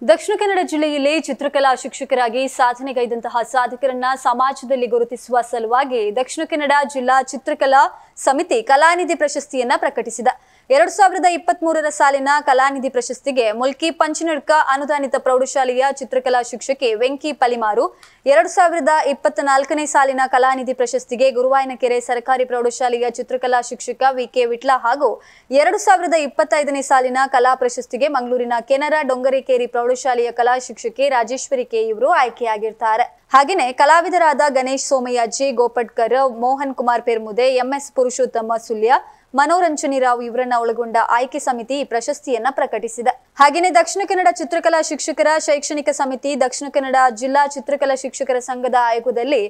ದಕ್ಷಿಣ ಕನ್ನಡ ಜಿಲ್ಲೆಯಲ್ಲಿ ಚಿತ್ರಕಲಾ ಶಿಕ್ಷಕರಾಗಿ ಸಾಧನೆಗೈದಂತಹ ಸಾಧಕರನ್ನ ಸಮಾಜದಲ್ಲಿ ಗುರುತಿಸುವ ಸಲುವಾಗಿ ದಕ್ಷಿಣ ಕನ್ನಡ ಜಿಲ್ಲಾ ಚಿತ್ರಕಲಾ ಸಮಿತಿ ಕಲಾನಿಧಿ ಪ್ರಶಸ್ತಿಯನ್ನ ಪ್ರಕಟಿಸಿದೆ. 2023ರ ಸಾಲಿನ ಕಲಾನಿಧಿ ಪ್ರಶಸ್ತಿಗೆ ಮುಲ್ಕಿ ಪಂಚನಡ್ಕ ಅನುದಾನಿತ ಪ್ರೌಢಶಾಲೆಯ ಚಿತ್ರಕಲಾ ಶಿಕ್ಷಕಿ ವೆಂಕಿ ಪಲಿಮಾರು, 2024ನೇ ಸಾಲಿನ ಕಲಾನಿಧಿ ಪ್ರಶಸ್ತಿಗೆ ಗುರುವಾಯನಕೆರೆ ಸರ್ಕಾರಿ ಪ್ರೌಢಶಾಲೆಯ ಚಿತ್ರಕಲಾ ಶಿಕ್ಷಕ ವಿಕೆ ವಿಟ್ಲ ಹಾಗೂ 2025ನೇ ಸಾಲಿನ ಕಲಾ ಪ್ರಶಸ್ತಿಗೆ ಮಂಗಳೂರಿನ ಕೆನರಾ ಡೊಂಗರಿಕೇರಿ ಪ್ರೌಢಶಾಲೆಯ ಕಲಾ ಶಿಕ್ಷಕಿ ರಾಜೇಶ್ವರಿ ಕೆ ಇವರು ಆಯ್ಕೆಯಾಗಿರ್ತಾರೆ. ಹಾಗೆಯೇ ಕಲಾವಿದರಾದ ಗಣೇಶ್ ಸೋಮಯ್ಯ ಜಿ ಗೋಪಟ್ಕರ್, ಮೋಹನ್ ಕುಮಾರ್ ಪೆರ್ಮುದೆ, ಎಂಎಸ್ ಪುರುಷೋತ್ತಮ ಸುಲ್ಯ, ಮನೋರಂಜನಿ ರಾವ್ ಇವರನ್ನ ಒಳಗೊಂಡ ಆಯ್ಕೆ ಸಮಿತಿ ಈ ಪ್ರಶಸ್ತಿಯನ್ನ ಪ್ರಕಟಿಸಿದೆ. ಹಾಗೆಯೇ ದಕ್ಷಿಣ ಕನ್ನಡ ಚಿತ್ರಕಲಾ ಶಿಕ್ಷಕರ ಶೈಕ್ಷಣಿಕ ಸಮಿತಿ, ದಕ್ಷಿಣ ಕನ್ನಡ ಜಿಲ್ಲಾ ಚಿತ್ರಕಲಾ ಶಿಕ್ಷಕರ ಸಂಘದ ಆಯೋಗದಲ್ಲಿ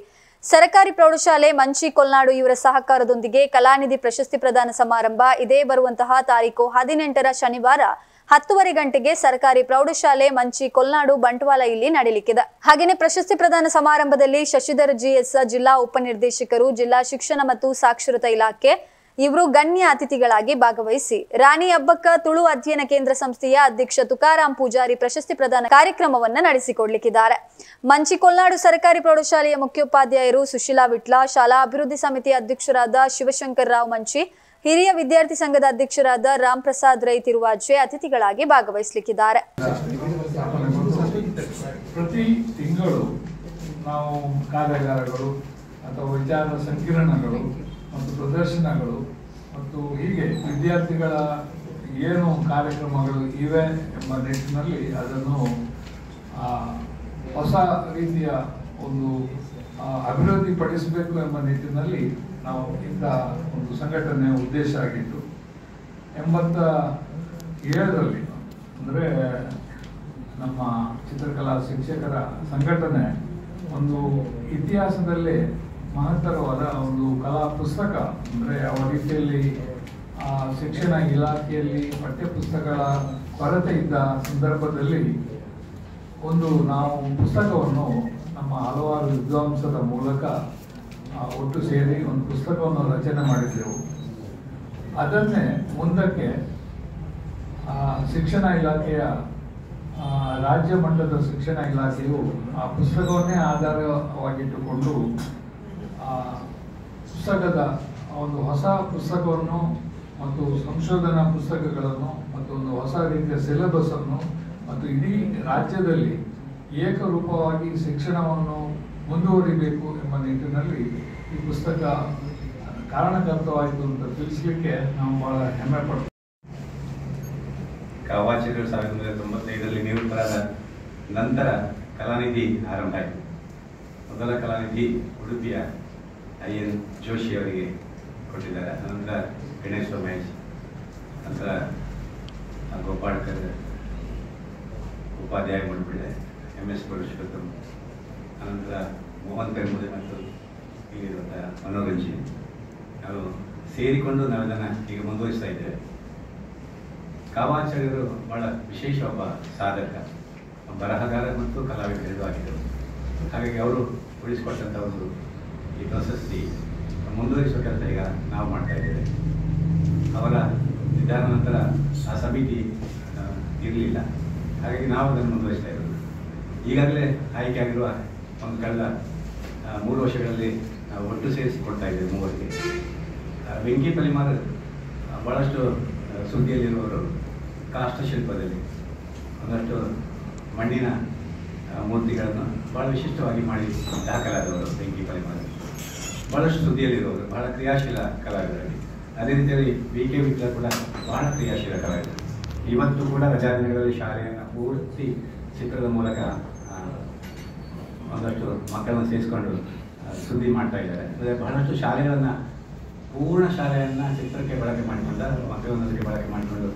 ಸರ್ಕಾರಿ ಪ್ರೌಢಶಾಲೆ ಮಂಚಿ ಕೊಲ್ನಾಡು ಇವರ ಸಹಕಾರದೊಂದಿಗೆ ಕಲಾನಿಧಿ ಪ್ರಶಸ್ತಿ ಪ್ರದಾನ ಸಮಾರಂಭ ಇದೇ ಬರುವಂತಹ ತಾರೀಕು 18ರ ಶನಿವಾರ 10:30 ಗಂಟೆಗೆ ಸರ್ಕಾರಿ ಪ್ರೌಢಶಾಲೆ ಮಂಚಿ ಕೊಲ್ನಾಡು ಬಂಟ್ವಾಳ ಇಲ್ಲಿ ನಡೆಯಲಿಕ್ಕಿದೆ. ಹಾಗೆಯೇ ಪ್ರಶಸ್ತಿ ಪ್ರದಾನ ಸಮಾರಂಭದಲ್ಲಿ ಶಶಿಧರ್ ಜಿಎಸ್ ಜಿಲ್ಲಾ ಉಪನಿರ್ದೇಶಕರು, ಜಿಲ್ಲಾ ಶಿಕ್ಷಣ ಮತ್ತು ಸಾಕ್ಷರತಾ ಇಲಾಖೆ ಇವರು ಗಣ್ಯ ಅತಿಥಿಗಳಾಗಿ ಭಾಗವಹಿಸಿ ರಾಣಿ ಅಬ್ಬಕ್ಕ ತುಳು ಅಧ್ಯಯನ ಕೇಂದ್ರ ಸಂಸ್ಥೆಯ ಅಧ್ಯಕ್ಷ ತುಕಾರಾಮ್ ಪೂಜಾರಿ ಪ್ರಶಸ್ತಿ ಪ್ರದಾನ ಕಾರ್ಯಕ್ರಮವನ್ನ ನಡೆಸಿಕೊಡ್ಲಿಕ್ಕಿದ್ದಾರೆ. ಮಂಚಿ ಕೊಲ್ನಾಡು ಸರ್ಕಾರಿ ಪ್ರೌಢಶಾಲೆಯ ಮುಖ್ಯೋಪಾಧ್ಯಾಯರು ಸುಶೀಲಾ ವಿಟ್ಲ, ಶಾಲಾ ಅಭಿವೃದ್ಧಿ ಸಮಿತಿ ಅಧ್ಯಕ್ಷರಾದ ಶಿವಶಂಕರ್ ರಾವ್ ಮಂಚಿ, ಹಿರಿಯ ವಿದ್ಯಾರ್ಥಿ ಸಂಘದ ಅಧ್ಯಕ್ಷರಾದ ರಾಮ್ ಪ್ರಸಾದ್ ರೈ ತಿರುವಾಜೆ ಅತಿಥಿಗಳಾಗಿ ಭಾಗವಹಿಸಲಿಕ್ಕಿದ್ದಾರೆ. ಪ್ರತಿ ತಿಂಗಳು ನಾವು ಕಾರ್ಯಾಗಾರಗಳು ಅಥವಾ ವಿಚಾರ ಸಂಕಿರಣಗಳು ಮತ್ತು ಪ್ರದರ್ಶನಗಳು ಮತ್ತು ಹೀಗೆ ವಿದ್ಯಾರ್ಥಿಗಳ ಏನು ಕಾರ್ಯಕ್ರಮಗಳು ಇವೆ ಎಂಬ ನಿಟ್ಟಿನಲ್ಲಿ ಅದನ್ನು ಹೊಸ ರೀತಿಯ ಒಂದು ಅಭಿವೃದ್ಧಿಪಡಿಸಬೇಕು ಎಂಬ ನಿಟ್ಟಿನಲ್ಲಿ ನಾವು ಇಂಥ ಒಂದು ಸಂಘಟನೆಯ ಉದ್ದೇಶ ಆಗಿತ್ತು. 87ರಲ್ಲಿ ಅಂದರೆ ನಮ್ಮ ಚಿತ್ರಕಲಾ ಶಿಕ್ಷಕರ ಸಂಘಟನೆ ಒಂದು ಇತಿಹಾಸದಲ್ಲೇ ಮಹತ್ತರವಾದ ಒಂದು ಕಲಾ ಪುಸ್ತಕ, ಅಂದರೆ ಯಾವ ರೀತಿಯಲ್ಲಿ ಶಿಕ್ಷಣ ಇಲಾಖೆಯಲ್ಲಿ ಪಠ್ಯಪುಸ್ತಕಗಳ ಕೊರತೆ ಇದ್ದ ಸಂದರ್ಭದಲ್ಲಿ ನಾವು ಪುಸ್ತಕವನ್ನು ನಮ್ಮ ಹಲವಾರು ವಿದ್ವಾಂಸರ ಮೂಲಕ ಒಟ್ಟು ಸೇರಿ ಒಂದು ಪುಸ್ತಕವನ್ನು ರಚನೆ ಮಾಡಿದ್ದೆವು. ಅದನ್ನೇ ಮುಂದಕ್ಕೆ ಶಿಕ್ಷಣ ಇಲಾಖೆಯ ರಾಜ್ಯ ಮಟ್ಟದ ಶಿಕ್ಷಣ ಇಲಾಖೆಯು ಆ ಪುಸ್ತಕವನ್ನೇ ಆಧಾರವಾಗಿಟ್ಟುಕೊಂಡು ಪುಸ್ತಕದ ಒಂದು ಹೊಸ ಪುಸ್ತಕವನ್ನು ಮತ್ತು ಸಂಶೋಧನಾ ಪುಸ್ತಕಗಳನ್ನು ಮತ್ತು ಒಂದು ಹೊಸ ರೀತಿಯ ಸಿಲೆಬಸ್ ಅನ್ನು ಮತ್ತು ಇಡೀ ರಾಜ್ಯದಲ್ಲಿ ಏಕರೂಪವಾಗಿ ಶಿಕ್ಷಣವನ್ನು ಮುಂದುವರಿಬೇಕು ಎಂಬ ನಿಟ್ಟಿನಲ್ಲಿ ಈ ಪುಸ್ತಕ ಕಾರಣಕರ್ತವಾಯಿತು ಅಂತ ತಿಳಿಸಲಿಕ್ಕೆ ನಾವು ಬಹಳ ಹೆಮ್ಮೆ ಪಡ್ತೀವಿ. ಕವಾಚಗಳು 1995ರಲ್ಲಿ ನಿವೃತ್ತರಾದ ನಂತರ ಕಲಾನಿಧಿ ಆರಂಭ ಆಯಿತು. ಮೊದಲ ಕಲಾನಿಧಿ ಉಡುಪಿಯ IN ಜೋಶಿ ಅವರಿಗೆ ಕೊಟ್ಟಿದ್ದಾರೆ. ನಂತರ ಗಣೇಶ್ ಸೋಮಯ್ಯ, ನಂತರ ಗೋಪಾಳ್ಕರ್ ಉಪಾಧ್ಯಾಯ ಮಾಡಿಬಿಟ್ಟಿದೆ, MS ಪುರುಷೋತ್ತಮ, ಅನಂತರ ಮೋಹನ್ ಪೆರ್ಮುದೆ ಮತ್ತು ಇಲ್ಲಿರುವಂತಹ ಮನೋರಂಜನಿ ನಾವು ಸೇರಿಕೊಂಡು ನಾವೆಲ್ಲ ಈಗ ಮುಂದುವರಿಸ್ತಾ ಇದ್ದೇವೆ. ಕಾವಾಚಾರ್ಯರು ಬಹಳ ವಿಶೇಷ ಒಬ್ಬ ಸಾಧಕ, ಬರಹಗಾರ ಮತ್ತು ಕಲಾವಿದರು ಎರಡೂ ಆಗಿದ್ದರು. ಹಾಗಾಗಿ ಅವರು ಉಳಿಸಿಕೊಟ್ಟಂಥ ಒಂದು ಈ ಪ್ರಶಸ್ತಿ ಮುಂದುವರಿಸುವ ಕೆಲಸ ಈಗ ನಾವು ಮಾಡ್ತಾ ಇದ್ದೇವೆ. ಅವರ ನಿಧಾನ ನಂತರ ಆ ಸಮಿತಿ ಇರಲಿಲ್ಲ, ಹಾಗಾಗಿ ನಾವು ಅದನ್ನು ಮುಂದುವರಿಸ್ತಾ ಇರೋದು. ಈಗಾಗಲೇ ಆಯ್ಕೆಯಾಗಿರುವ ಒಂದು ಕಳೆದ 3 ವರ್ಷಗಳಲ್ಲಿ ನಾವು ಒಟ್ಟು ಸೇರಿಸಿಕೊಡ್ತಾ ಇದ್ದೇವೆ ಮೂವರಿಗೆ. ವೆಂಕಿ ಪಲಿಮಾರ್ ಭಾಳಷ್ಟು ಸುದ್ದಿಯಲ್ಲಿರುವವರು ಕಾಷ್ಟಶಿಲ್ಪದಲ್ಲಿ ಒಂದಷ್ಟು ಮಣ್ಣಿನ ಮೂರ್ತಿಗಳನ್ನು ಭಾಳ ವಿಶಿಷ್ಟವಾಗಿ ಮಾಡಿ ದಾಖಲಾದವರು ವೆಂಕಿ ಪಲಿಮಾರ್. ಭಾಳಷ್ಟು ಸುದ್ದಿಯಲ್ಲಿರುವವರು, ಬಹಳ ಕ್ರಿಯಾಶೀಲ ಕಲಾವಿದರಲ್ಲಿ. ಅದೇ ರೀತಿಯಲ್ಲಿ VK ವಿಟ್ಲ ಕೂಡ ಬಹಳ ಕ್ರಿಯಾಶೀಲ ಕಲಾವಿದರು. ಇವತ್ತು ಕೂಡ ರಜಾ ದಿನಗಳಲ್ಲಿ ಶಾಲೆಯನ್ನು ಪೂರ್ತಿ ಚಿತ್ರದ ಮೂಲಕ ಒಂದಷ್ಟು ಮಕ್ಕಳನ್ನು ಸೇರಿಸ್ಕೊಂಡು ಸುದ್ದಿ ಮಾಡ್ತಾ ಇದ್ದಾರೆ. ಅಂದರೆ ಬಹಳಷ್ಟು ಶಾಲೆಗಳನ್ನು, ಪೂರ್ಣ ಶಾಲೆಯನ್ನು ಚಿತ್ರಕ್ಕೆ ಬಳಕೆ ಮಾಡಿಕೊಂಡ ಮಕ್ಕಳನ್ನೊಂದಿಗೆ ಬಳಕೆ ಮಾಡಿಕೊಂಡು